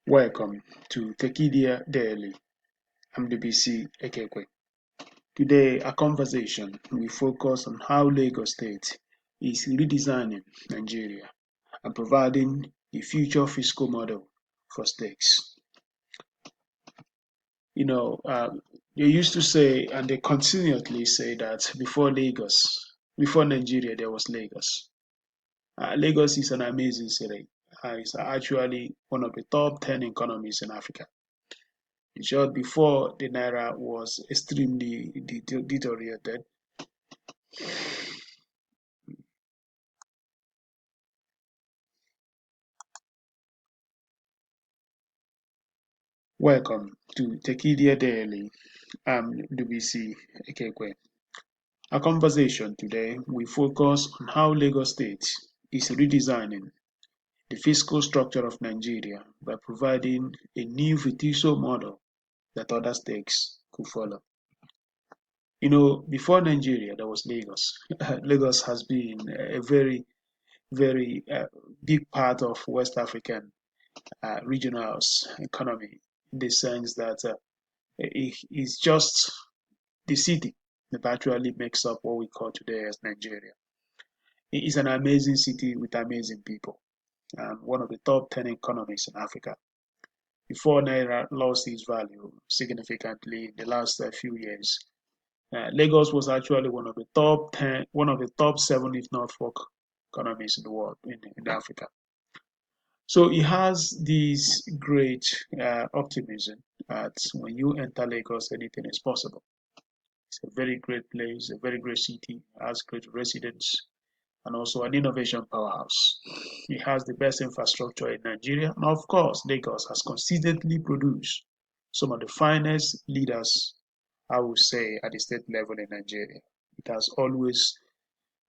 Welcome to Tekedia Daily. I'm Ndubuisi Ekekwe. Today, a conversation will focus on how Lagos State is redesigning Nigeria and providing the future fiscal model for states. You know, they used to say, and they continually say that before Nigeria, there was Lagos. Lagos is an amazing city. It's actually one of the top 10 economies in Africa. In short, before the naira was extremely deteriorated. Welcome to Tekedia Daily. I'm Ndubuisi Ekekwe. Our conversation today will focus on how Lagos State is redesigning the fiscal structure of Nigeria by providing a new fiscal model that other states could follow. Before Nigeria, there was Lagos. Lagos has been a very big part of West African regional economy in the sense that it's just the city that actually makes up what we call today as Nigeria. It is an amazing city with amazing people, one of the top 10 economies in Africa. Before Naira lost its value significantly in the last few years, Lagos was actually one of the top 10, one of the top 7, if not 4 economies in the world, in Africa. So it has this great optimism that when you enter Lagos, anything is possible. It's a very great place, a very great city, has great residents, and also an innovation powerhouse. It has the best infrastructure in Nigeria, and of course, Lagos has consistently produced some of the finest leaders, I would say, at the state level in Nigeria. It has always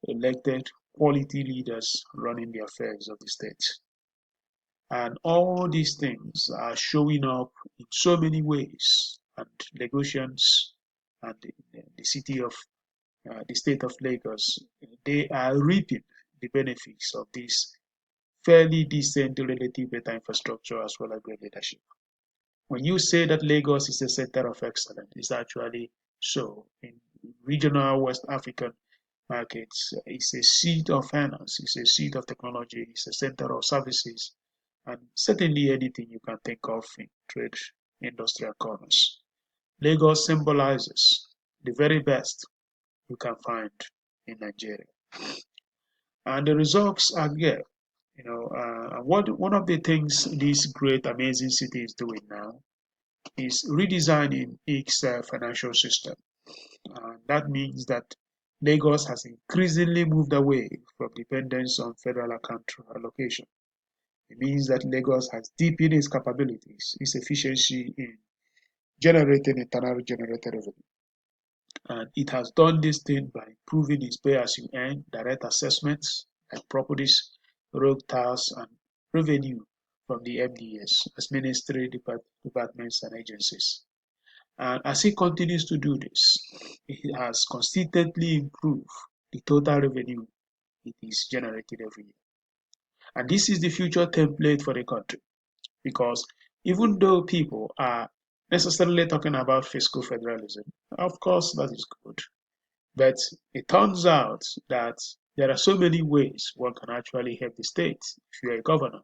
elected quality leaders running the affairs of the state. And all these things are showing up in so many ways. And Lagosians and the city of the state of Lagos, they are reaping the benefits of this fairly decent, relative better infrastructure as well as great leadership. When you say that Lagos is a center of excellence, it's actually so. In regional West African markets, it's a seat of finance, it's a seat of technology, it's a center of services, and certainly anything you can think of in trade, industry, and commerce. Lagos symbolizes the very best you can find in Nigeria. And the results are there. One of the things this great, amazing city is doing now is redesigning its financial system. That means that Lagos has increasingly moved away from dependence on federal account allocation. It means that Lagos has deepened its capabilities, its efficiency in generating internal generated revenue. And it has done this thing by improving its pay-as-you-earn direct assessments like properties, road tax, and revenue from the MDS as ministry departments and agencies. And as it continues to do this, it has consistently improved the total revenue it is generated every year. And this is the future template for the country because even though people are necessarily talking about fiscal federalism, of course, that is good. But it turns out that there are so many ways one can actually help the state if you are a governor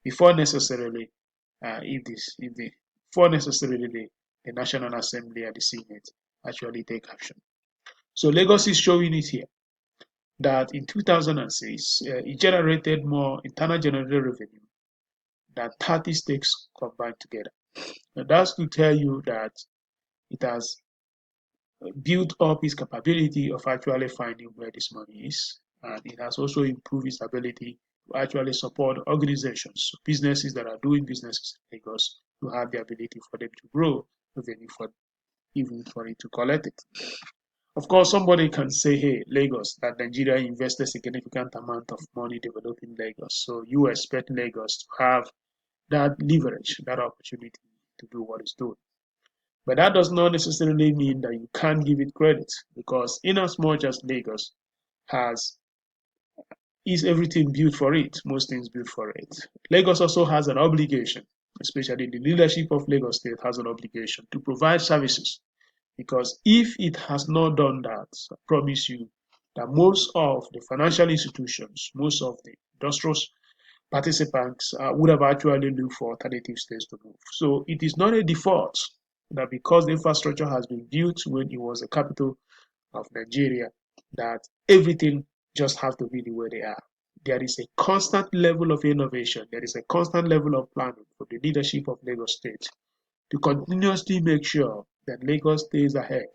before necessarily if the before necessarily the National Assembly and the Senate actually take action. So Lagos is showing it here that in 2006 it generated more internal generated revenue than 30 states combined together. And that's to tell you that it has built up its capability of actually finding where this money is, and it has also improved its ability to actually support organizations, businesses that are doing businesses in Lagos to have the ability for them to grow revenue for even for it to collect it. Of course, somebody can say, hey, Lagos, that Nigeria invested a significant amount of money developing Lagos. So you expect Lagos to have that leverage, that opportunity to do what it's doing. But that does not necessarily mean that you can't give it credit because in as much as Lagos has is everything built for it, most things built for it. Lagos also has an obligation especially the leadership of Lagos State, has an obligation to provide services. Because if it has not done that, I promise you that most of the financial institutions, most of the industrial participants would have actually looked for alternative states to move. So it is not a default that because the infrastructure has been built when it was the capital of Nigeria, that everything just have to be the way they are. There is a constant level of innovation. There is a constant level of planning for the leadership of Lagos State to continuously make sure that Lagos stays ahead.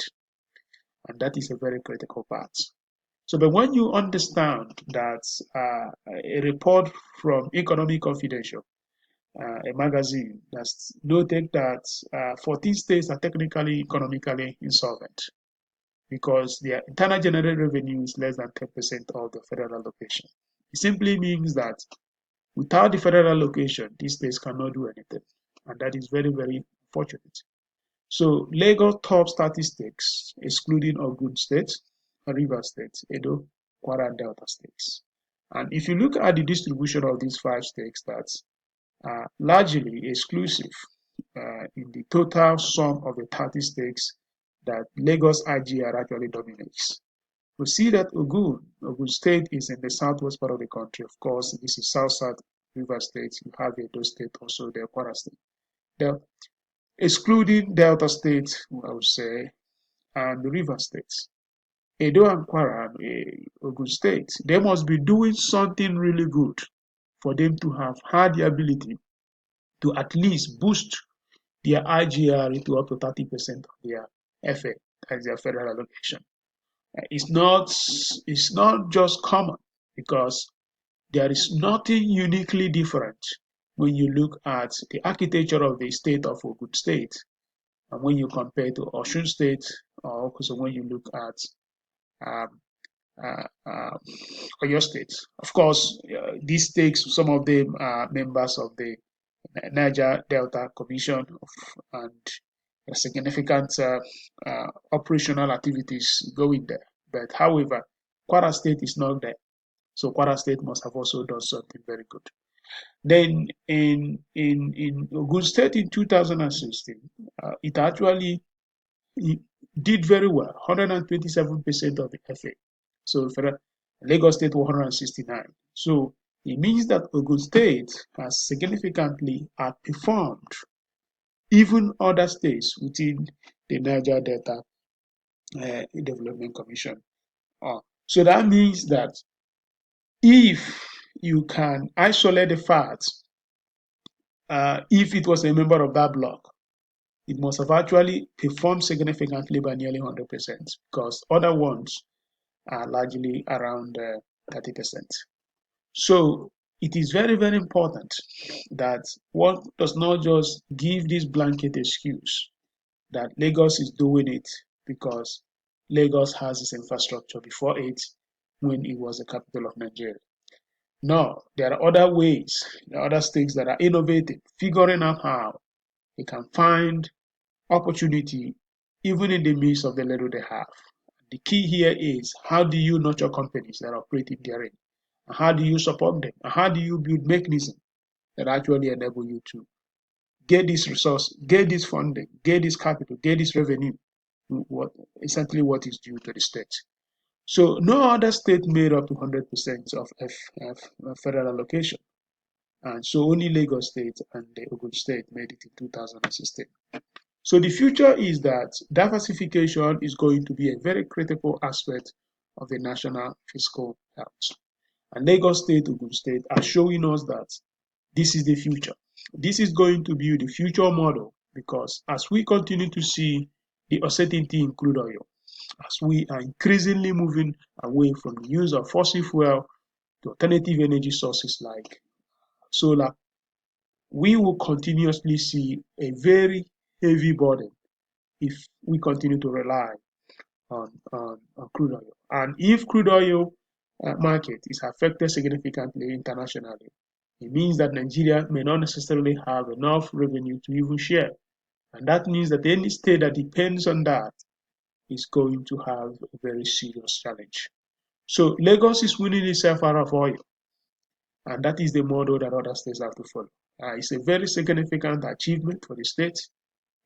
And that is a very critical part. So, but when you understand that a report from Economic Confidential, a magazine, that's noted that 14 states are technically economically insolvent because their internal generated revenue is less than 10% of the federal allocation. It simply means that without the federal allocation, these states cannot do anything. And that is very, very unfortunate. So Lagos top statistics, excluding Ogun State, Rivers State, Edo, Kwara, and Delta states. And if you look at the distribution of these 5 states, that's largely exclusive in the total sum of the 30 states that Lagos IGR actually dominates. We see that Ogun State is in the southwest part of the country. Of course, this is South River State. You have Edo State, also the Kwara State. The excluding Delta State, I would say, and the River States. Edo and Kwara and Ogun State, they must be doing something really good for them to have had the ability to at least boost their IGR to up to 30% of their FA, as their federal allocation. It's not just common because there is nothing uniquely different when you look at the architecture of the state of Ogun State and when you compare to Osun State, or also when you look at um, Oyo State. Of course, these states, some of them are members of the Niger Delta Commission, and significant operational activities going there. But however, Kwara State is not there. So Kwara State must have also done something very good. Then in Ogun State in 2016, it actually it did very well, 127% of the FA. So for Lagos State 169. So it means that Ogun State has significantly outperformed even other states within the Niger Delta Development Commission. So that means that if you can isolate the facts, if it was a member of that bloc, it must have actually performed significantly by nearly 100% because other ones are largely around 30%. So it is very, very important that one does not just give this blanket excuse that Lagos is doing it because Lagos has its infrastructure before it when it was the capital of Nigeria. No, there are other ways, there are other states that are innovative, figuring out how they can find opportunity even in the midst of the little they have. The key here is how do you nurture companies that are operating therein? And how do you support them? And how do you build mechanisms that actually enable you to get this resource, get this funding, get this capital, get this revenue, essentially what is due to the state. So no other state made up to 100% of federal allocation. And so only Lagos State and the Ogun State made it in 2016. So the future is that diversification is going to be a very critical aspect of the national fiscal health. And Lagos State, Ogun State are showing us that this is the future. This is going to be the future model because as we continue to see the uncertainty in crude oil, as we are increasingly moving away from the use of fossil fuel to alternative energy sources like solar, we will continuously see a very heavy burden if we continue to rely on crude oil. And if crude oil market is affected significantly internationally, it means that Nigeria may not necessarily have enough revenue to even share. And that means that any state that depends on that is going to have a very serious challenge. So Lagos is winning itself out of oil. And that is the model that other states have to follow. It's a very significant achievement for the state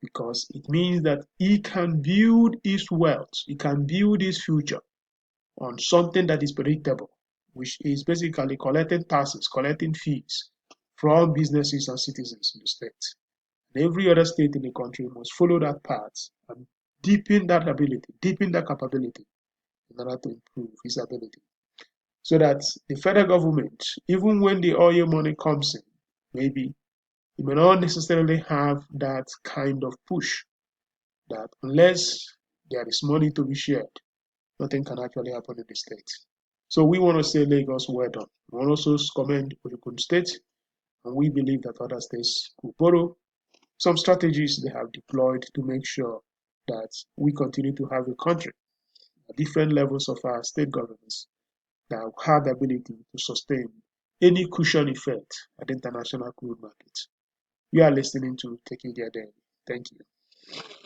because it means that he can build his wealth, he can build his future on something that is predictable, which is basically collecting taxes, collecting fees from businesses and citizens in the state. And every other state in the country must follow that path and deepen that ability, deepen that capability in order to improve his ability. So that the federal government, even when the oil money comes in, maybe it may not necessarily have that kind of push that unless there is money to be shared, nothing can actually happen in the state. So we want to say Lagos well done. We want to also commend Ogun State, and we believe that other states could borrow some strategies they have deployed to make sure that we continue to have a country at different levels of our state governments that have the ability to sustain any cushion effect at the international crude market. You are listening to Tekedia Daily. Thank you.